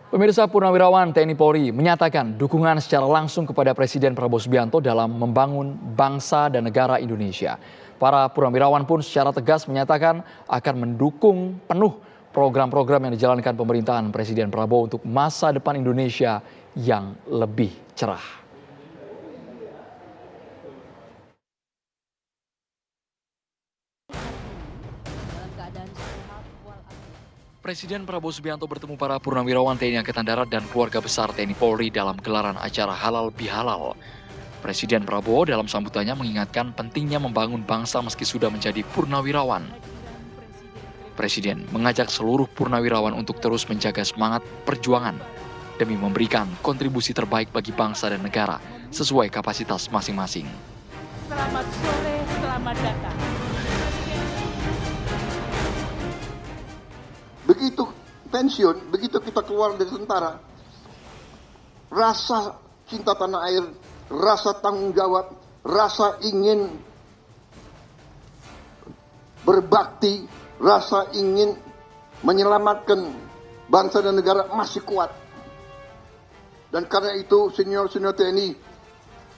Pemirsa, Purnawirawan TNI Polri menyatakan dukungan secara langsung kepada Presiden Prabowo Subianto dalam membangun bangsa dan negara Indonesia. Para purnawirawan pun secara tegas menyatakan akan mendukung penuh program-program yang dijalankan pemerintahan Presiden Prabowo untuk masa depan Indonesia yang lebih cerah. Presiden Prabowo Subianto bertemu para purnawirawan TNI Angkatan Darat dan keluarga besar TNI Polri dalam gelaran acara Halal Bihalal. Presiden Prabowo dalam sambutannya mengingatkan pentingnya membangun bangsa meski sudah menjadi purnawirawan. Presiden mengajak seluruh purnawirawan untuk terus menjaga semangat perjuangan demi memberikan kontribusi terbaik bagi bangsa dan negara sesuai kapasitas masing-masing. Selamat sore, selamat datang. Begitu pensiun, begitu kita keluar dari tentara, rasa cinta tanah air, rasa tanggung jawab, rasa ingin berbakti, rasa ingin menyelamatkan bangsa dan negara masih kuat. Dan karena itu senior-senior TNI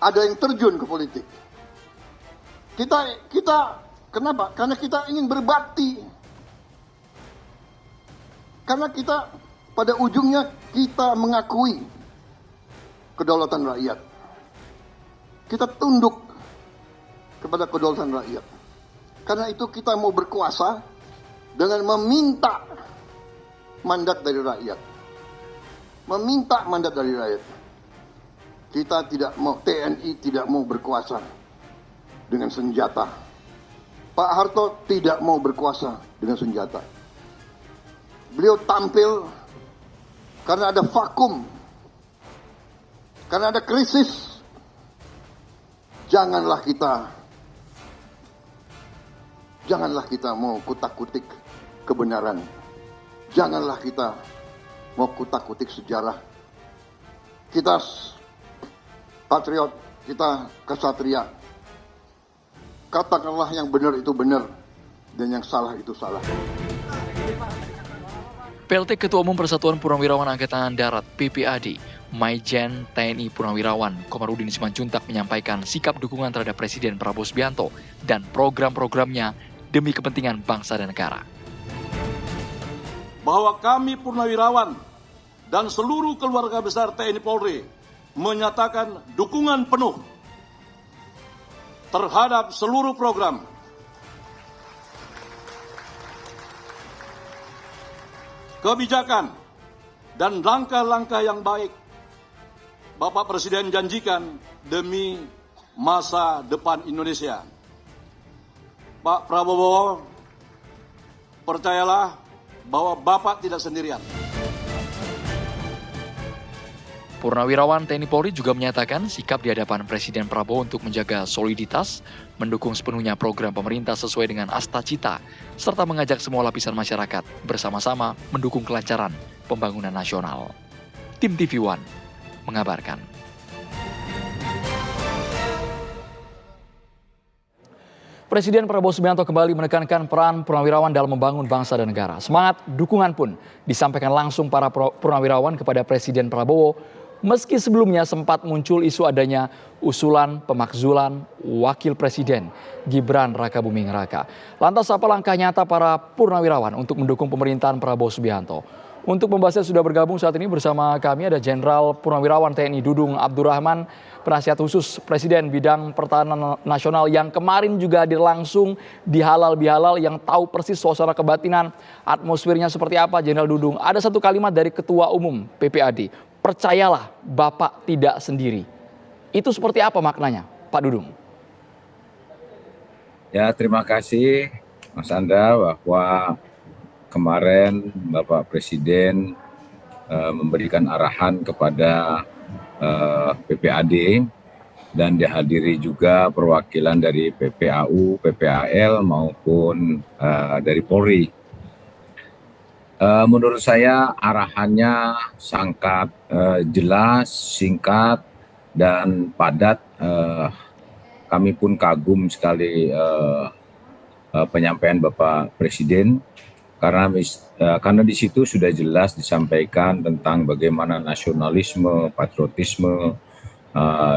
ada yang terjun ke politik. Kita kenapa? Karena kita ingin berbakti. Karena kita pada ujungnya kita mengakui kedaulatan rakyat. Kita tunduk kepada kedaulatan rakyat. Karena itu kita mau berkuasa dengan meminta mandat dari rakyat. Meminta mandat dari rakyat. Kita tidak mau, TNI tidak mau berkuasa dengan senjata. Pak Harto tidak mau berkuasa dengan senjata. Beliau tampil karena ada vakum, karena ada krisis. Janganlah kita mau kutak-kutik kebenaran. Janganlah kita mau kutak-kutik sejarah. Kita patriot, kita kesatria. Katakanlah yang benar itu benar dan yang salah itu salah. PLT Ketua Umum Persatuan Purnawirawan Angkatan Darat PPAD, Maijen TNI Purnawirawan Komarudin Simanjuntak menyampaikan sikap dukungan terhadap Presiden Prabowo Subianto dan program-programnya demi kepentingan bangsa dan negara. Bahwa kami Purnawirawan dan seluruh keluarga besar TNI Polri menyatakan dukungan penuh terhadap seluruh program kebijakan dan langkah-langkah yang baik Bapak Presiden janjikan demi masa depan Indonesia. Pak Prabowo, percayalah bahwa Bapak tidak sendirian. Purnawirawan TNI Polri juga menyatakan sikap di hadapan Presiden Prabowo untuk menjaga soliditas, mendukung sepenuhnya program pemerintah sesuai dengan asta cita, serta mengajak semua lapisan masyarakat bersama-sama mendukung kelancaran pembangunan nasional. Tim TV One mengabarkan. Presiden Prabowo Subianto kembali menekankan peran purnawirawan dalam membangun bangsa dan negara. Semangat dukungan pun disampaikan langsung para purnawirawan kepada Presiden Prabowo. Meski sebelumnya sempat muncul isu adanya usulan pemakzulan Wakil Presiden Gibran Rakabuming Raka. Lantas apa langkah nyata para purnawirawan untuk mendukung pemerintahan Prabowo Subianto? Untuk membahasnya sudah bergabung saat ini bersama kami ada Jenderal Purnawirawan TNI Dudung Abdurrahman, penasihat khusus Presiden bidang pertahanan nasional yang kemarin juga hadir langsung di Halal Bihalal, yang tahu persis suasana kebatinan, atmosfernya seperti apa. Jenderal Dudung, ada satu kalimat dari Ketua Umum PPAD, percayalah Bapak tidak sendiri. Itu seperti apa maknanya, Pak Dudung? Ya, terima kasih Mas Andra, bahwa kemarin Bapak Presiden memberikan arahan kepada PPAD dan dihadiri juga perwakilan dari PPAU, PPAL maupun dari Polri. Menurut saya arahannya sangat jelas, singkat, dan padat. Kami pun kagum sekali penyampaian Bapak Presiden. karena di situ sudah jelas disampaikan tentang bagaimana nasionalisme, patriotisme,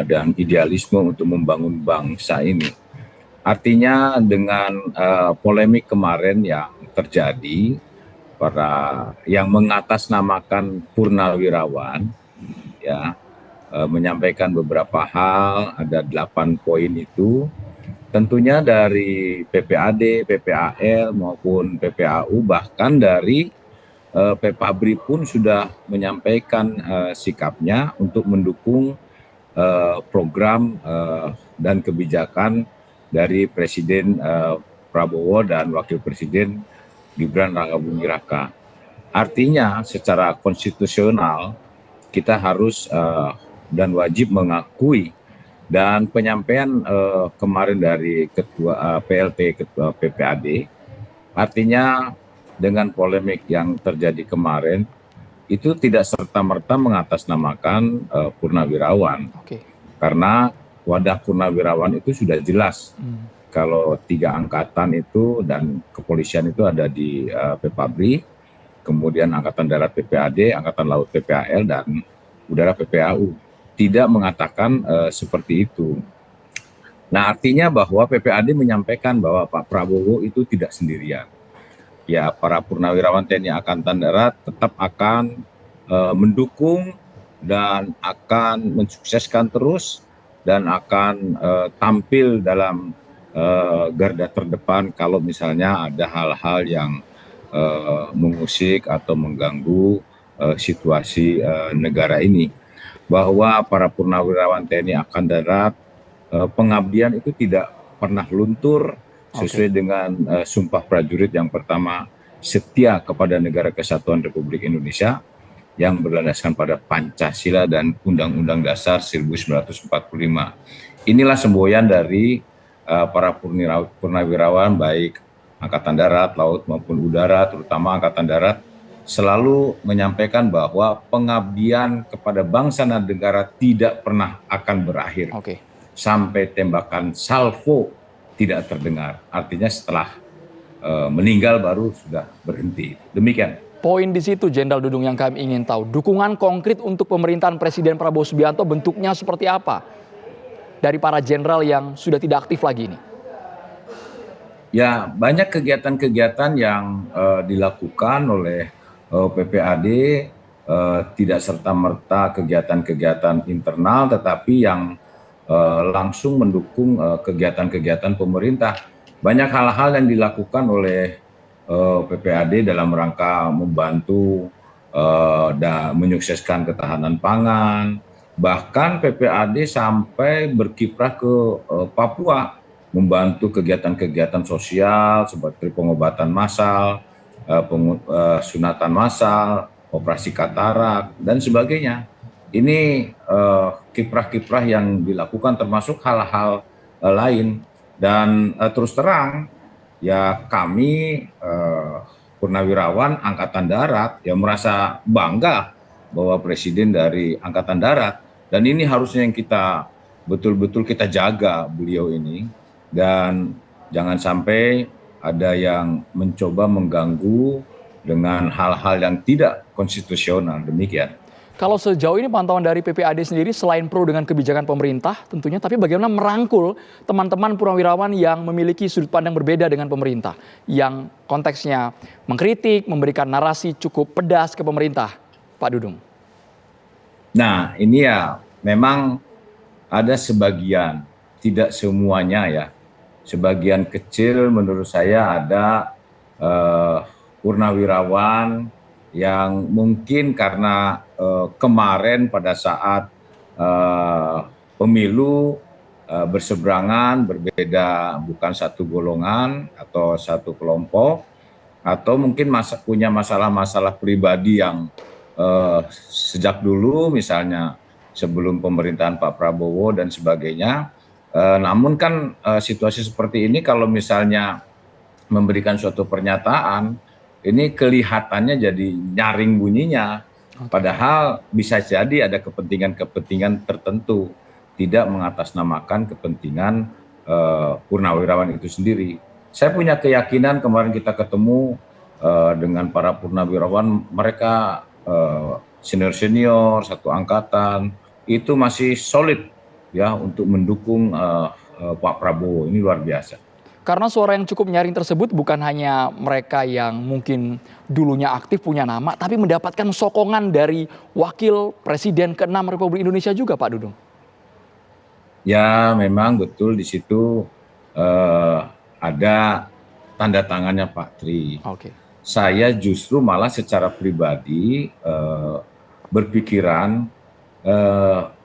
dan idealisme untuk membangun bangsa ini. Artinya dengan polemik kemarin yang terjadi, yang mengatasnamakan purnawirawan, ya, menyampaikan beberapa hal, ada 8 poin itu. Tentunya dari PPAD, PPAL maupun PPAU, bahkan dari Pepabri pun sudah menyampaikan sikapnya untuk mendukung program dan kebijakan dari Presiden Prabowo dan Wakil Presiden Gibran Rakabuming Raka. Artinya secara konstitusional kita harus dan wajib mengakui, dan penyampaian kemarin dari Ketua PLT, Ketua PPAD, artinya dengan polemik yang terjadi kemarin, itu tidak serta-merta mengatasnamakan purnawirawan. Karena wadah purnawirawan itu sudah jelas. Kalau 3 angkatan itu dan kepolisian itu ada di Pepabri, kemudian Angkatan Darat PPAD, Angkatan Laut PPAL, dan Udara PPAU. Tidak mengatakan seperti itu. Nah, artinya bahwa PPAD menyampaikan bahwa Pak Prabowo itu tidak sendirian. Ya, para purnawirawan TNI Angkatan Darat tetap akan mendukung dan akan mensukseskan terus dan akan tampil dalam garda terdepan kalau misalnya ada hal-hal yang mengusik atau mengganggu situasi negara ini. Bahwa para purnawirawan TNI Angkatan Darat pengabdian itu tidak pernah luntur, sesuai dengan Sumpah Prajurit yang pertama, setia kepada Negara Kesatuan Republik Indonesia yang berlandaskan pada Pancasila dan Undang-Undang Dasar 1945. Inilah semboyan dari para purnawirawan baik Angkatan Darat, Laut maupun Udara, terutama Angkatan Darat, selalu menyampaikan bahwa pengabdian kepada bangsa dan negara tidak pernah akan berakhir sampai tembakan salvo tidak terdengar. Artinya setelah meninggal baru sudah berhenti. Demikian. Poin di situ, Jenderal Dudung, yang kami ingin tahu. Dukungan konkret untuk pemerintahan Presiden Prabowo Subianto bentuknya seperti apa dari para jenderal yang sudah tidak aktif lagi ini? Ya, banyak kegiatan-kegiatan yang dilakukan oleh PPAD, tidak serta-merta kegiatan-kegiatan internal, tetapi yang langsung mendukung kegiatan-kegiatan pemerintah. Banyak hal-hal yang dilakukan oleh PPAD dalam rangka membantu dan menyukseskan ketahanan pangan. Bahkan PPAD sampai berkiprah ke Papua, membantu kegiatan-kegiatan sosial seperti pengobatan massal, sunatan massal, operasi katarak, dan sebagainya. Ini kiprah-kiprah yang dilakukan termasuk hal-hal lain. Dan terus terang, ya kami purnawirawan Angkatan Darat yang merasa bangga bahwa Presiden dari Angkatan Darat, dan ini harusnya yang kita betul-betul kita jaga beliau ini, dan jangan sampai ada yang mencoba mengganggu dengan hal-hal yang tidak konstitusional. Demikian. Kalau sejauh ini pantauan dari PPAD sendiri, selain pro dengan kebijakan pemerintah tentunya, tapi bagaimana merangkul teman-teman purnawirawan yang memiliki sudut pandang berbeda dengan pemerintah, yang konteksnya mengkritik, memberikan narasi cukup pedas ke pemerintah, Pak Dudung? Nah, ini ya memang ada sebagian, tidak semuanya ya. Sebagian kecil menurut saya ada purnawirawan yang mungkin karena kemarin pada saat pemilu berseberangan, berbeda, bukan satu golongan atau satu kelompok, atau mungkin punya masalah-masalah pribadi yang sejak dulu, misalnya sebelum pemerintahan Pak Prabowo dan sebagainya. Namun kan situasi seperti ini kalau misalnya memberikan suatu pernyataan, ini kelihatannya jadi nyaring bunyinya. Padahal bisa jadi ada kepentingan-kepentingan tertentu, tidak mengatasnamakan kepentingan purnawirawan itu sendiri. Saya punya keyakinan kemarin kita ketemu dengan para purnawirawan, mereka senior-senior satu angkatan itu masih solid ya untuk mendukung Pak Prabowo. Ini luar biasa. Karena suara yang cukup nyaring tersebut bukan hanya mereka yang mungkin dulunya aktif punya nama, tapi mendapatkan sokongan dari Wakil Presiden ke-6 Republik Indonesia juga, Pak Dudung. Ya, memang betul di situ ada tanda tangannya Pak Tri. Oke. Saya justru malah secara pribadi berpikiran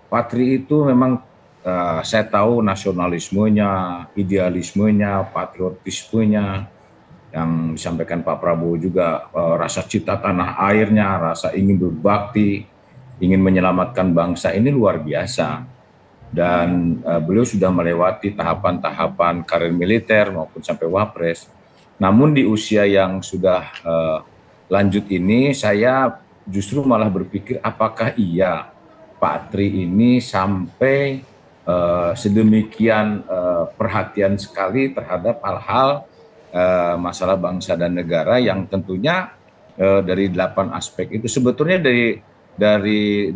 Pak Tri itu memang saya tahu nasionalismenya, idealismenya, patriotismenya yang disampaikan Pak Prabowo juga, rasa cinta tanah airnya, rasa ingin berbakti, ingin menyelamatkan bangsa ini luar biasa. Dan beliau sudah melewati tahapan-tahapan karir militer maupun sampai wapres. Namun di usia yang sudah lanjut ini, saya justru malah berpikir apakah iya Pak Tri ini sampai sedemikian perhatian sekali terhadap hal-hal masalah bangsa dan negara yang tentunya dari 8 aspek itu sebetulnya dari 8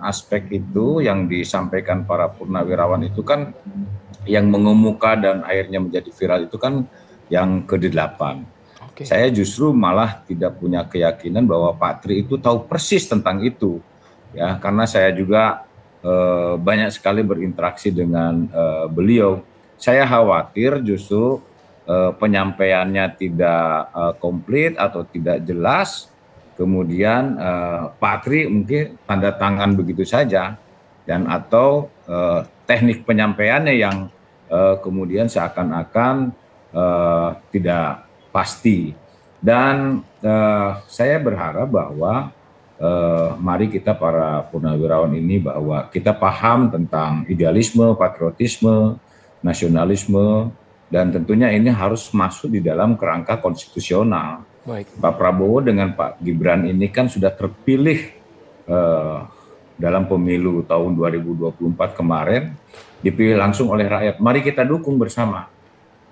aspek itu yang disampaikan para purnawirawan itu kan yang mengemuka dan akhirnya menjadi viral itu kan yang ke-8. Oke. Saya justru malah tidak punya keyakinan bahwa Pak Tri itu tahu persis tentang itu ya, karena saya juga banyak sekali berinteraksi dengan beliau. Saya khawatir justru penyampaiannya tidak komplit atau tidak jelas. Kemudian Pak Tri mungkin tanda tangan begitu saja dan atau teknik penyampaiannya yang kemudian seakan-akan tidak pasti. Dan saya berharap bahwa mari kita para purnawirawan ini bahwa kita paham tentang idealisme, patriotisme, nasionalisme, dan tentunya ini harus masuk di dalam kerangka konstitusional. Baik. Pak Prabowo dengan Pak Gibran ini kan sudah terpilih dalam pemilu tahun 2024 kemarin, dipilih langsung oleh rakyat. Mari kita dukung bersama.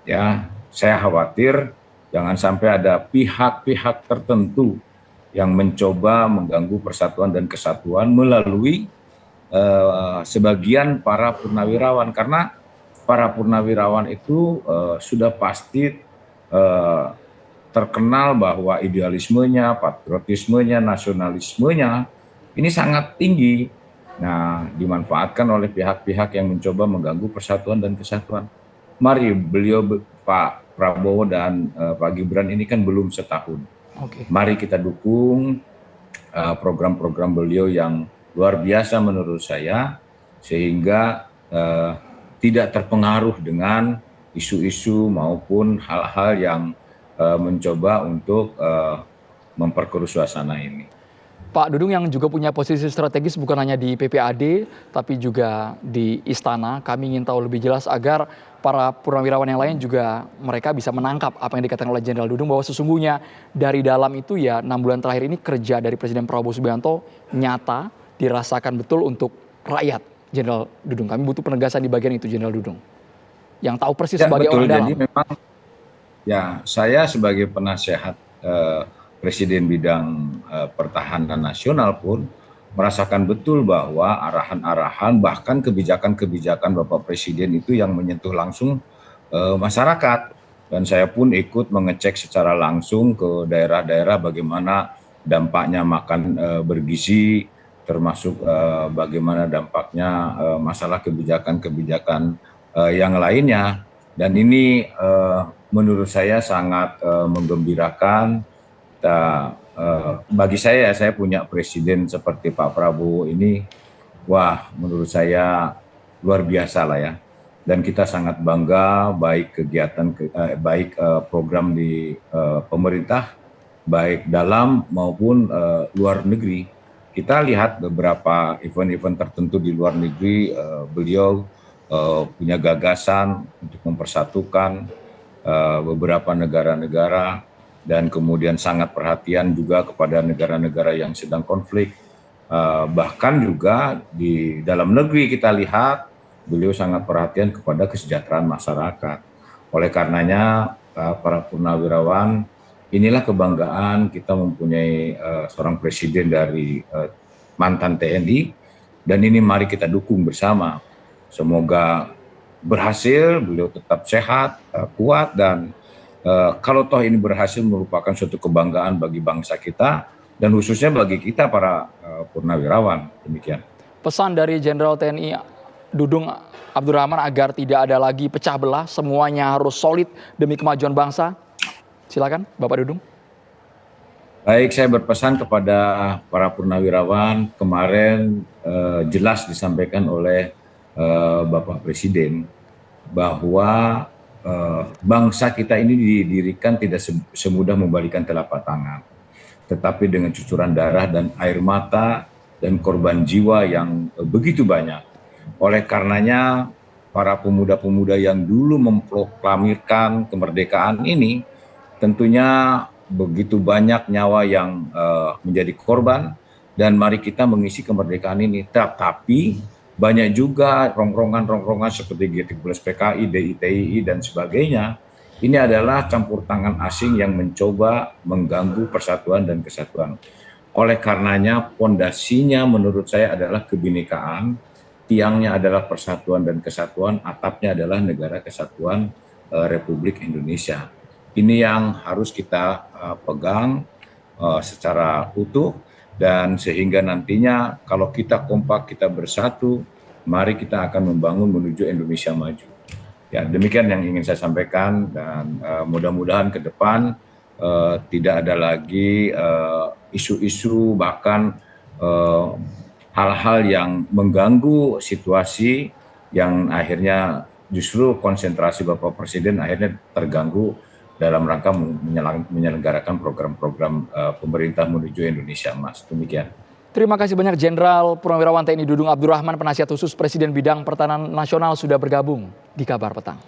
Ya, saya khawatir jangan sampai ada pihak-pihak tertentu yang mencoba mengganggu persatuan dan kesatuan melalui sebagian para purnawirawan, karena para purnawirawan itu sudah pasti terkenal bahwa idealismenya, patriotismenya, nasionalismenya ini sangat tinggi. Nah, dimanfaatkan oleh pihak-pihak yang mencoba mengganggu persatuan dan kesatuan. Mari beliau Pak Prabowo dan Pak Gibran ini kan belum setahun. Oke. Mari kita dukung program-program beliau yang luar biasa menurut saya, sehingga tidak terpengaruh dengan isu-isu maupun hal-hal yang mencoba untuk memperkeruh suasana ini. Pak Dudung yang juga punya posisi strategis bukan hanya di PPAD, tapi juga di Istana. Kami ingin tahu lebih jelas agar para purnawirawan yang lain juga mereka bisa menangkap apa yang dikatakan oleh Jenderal Dudung bahwa sesungguhnya dari dalam itu ya 6 bulan terakhir ini kerja dari Presiden Prabowo Subianto nyata dirasakan betul untuk rakyat. Jenderal Dudung, kami butuh penegasan di bagian itu, Jenderal Dudung, yang tahu persis Ya, sebagai betul. orang dalam. Jadi memang ya saya sebagai penasehat Presiden bidang pertahanan nasional pun merasakan betul bahwa arahan-arahan bahkan kebijakan-kebijakan Bapak Presiden itu yang menyentuh langsung masyarakat. Dan saya pun ikut mengecek secara langsung ke daerah-daerah bagaimana dampaknya makan bergizi, termasuk bagaimana dampaknya masalah kebijakan-kebijakan yang lainnya. Dan ini menurut saya sangat menggembirakan. Bagi saya punya presiden seperti Pak Prabowo ini, wah menurut saya luar biasa lah ya. Dan kita sangat bangga baik kegiatan, baik program di pemerintah, baik dalam maupun luar negeri. Kita lihat beberapa event-event tertentu di luar negeri, beliau punya gagasan untuk mempersatukan beberapa negara-negara, dan kemudian sangat perhatian juga kepada negara-negara yang sedang konflik. Bahkan juga di dalam negeri kita lihat beliau sangat perhatian kepada kesejahteraan masyarakat. Oleh karenanya para purnawirawan inilah kebanggaan kita mempunyai seorang presiden dari mantan TNI, dan ini mari kita dukung bersama. Semoga berhasil, beliau tetap sehat, kuat, dan kalau toh ini berhasil merupakan suatu kebanggaan bagi bangsa kita dan khususnya bagi kita para purnawirawan. Demikian. Pesan dari Jenderal TNI Dudung Abdurrahman agar tidak ada lagi pecah belah, semuanya harus solid demi kemajuan bangsa. Silakan Bapak Dudung. Baik, saya berpesan kepada para purnawirawan, kemarin jelas disampaikan oleh Bapak Presiden bahwa bangsa kita ini didirikan tidak semudah membalikan telapak tangan, tetapi dengan cucuran darah dan air mata dan korban jiwa yang begitu banyak. Oleh karenanya, para pemuda-pemuda yang dulu memproklamirkan kemerdekaan ini tentunya begitu banyak nyawa yang menjadi korban, dan mari kita mengisi kemerdekaan ini. Tetapi banyak juga rongrongan-rongrongan seperti G13 PKI, DITII, dan sebagainya. Ini adalah campur tangan asing yang mencoba mengganggu persatuan dan kesatuan. Oleh karenanya, pondasinya menurut saya adalah kebinekaan, tiangnya adalah persatuan dan kesatuan, atapnya adalah Negara Kesatuan Republik Indonesia. Ini yang harus kita pegang secara utuh, dan sehingga nantinya kalau kita kompak, kita bersatu, mari kita akan membangun menuju Indonesia maju. Ya, demikian yang ingin saya sampaikan, dan mudah-mudahan ke depan tidak ada lagi isu-isu bahkan hal-hal yang mengganggu situasi yang akhirnya justru konsentrasi Bapak Presiden akhirnya terganggu dalam rangka menyelenggarakan program-program pemerintah menuju Indonesia Emas. Demikian. Terima kasih banyak Jenderal Purnawirawan TNI Dudung Abdurrahman, penasihat khusus Presiden bidang pertahanan nasional, sudah bergabung di Kabar Petang.